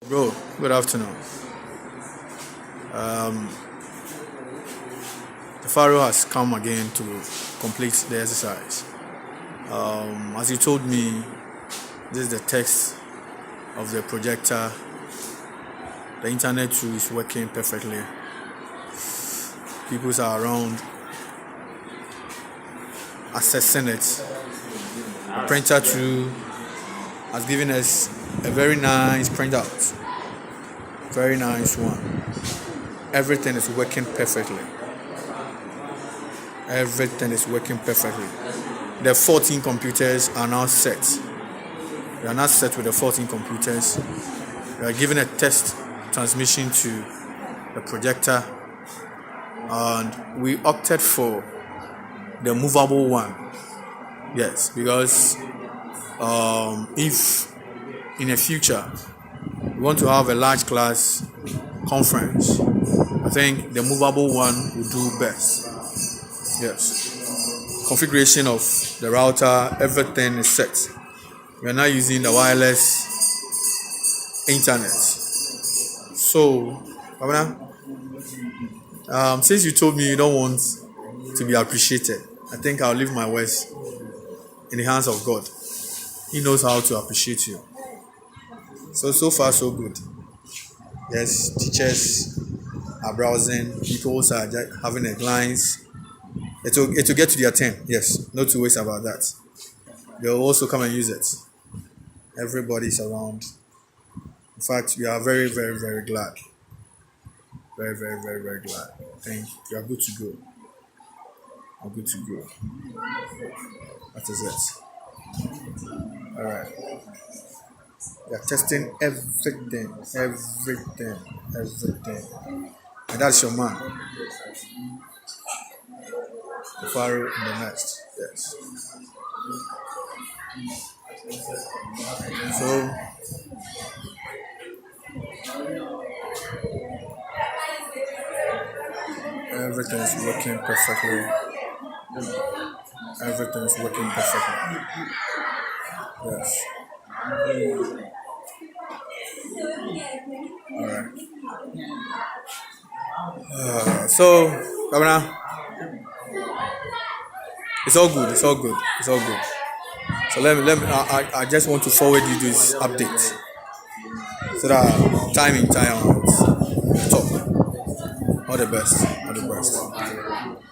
Bro, good afternoon. Um, the Pharaoh has come again to complete the exercise. As you told me, this is the text of the projector. The internet too is working perfectly. People are around accessing it. The printer too has given us a very nice printout. Very nice one. Everything is working perfectly. Everything is working perfectly. The 14 computers are now set. We are now set with the 14 computers. We are giving a test transmission to the projector, and we opted for the movable one. Yes, because if in the future we want to have a large class conference, I think the movable one will do best. Yes. Configuration of the router, everything is set. We are now using the wireless internet. So, since you told me you don't want to be appreciated, I think I'll leave my words in the hands of God. He knows how to appreciate you. So far, so good. Yes, teachers are browsing, people are having a glance. It will get to their turn. Yes, no two ways about that. They'll also come and use it. Everybody's around. In fact, we are very, very, very glad. Very, very, very, very glad. I think you are good to go. I'm good to go. That is it. All right. We are testing everything. And that's your man. The Pharaoh in the next. Yes. So everything is working perfectly. Everything is working perfectly. Yes. All right. So, Governor, it's all good. It's all good. It's all good. So let me. I just want to forward you this update so that time in time out talk. All the best. All the best.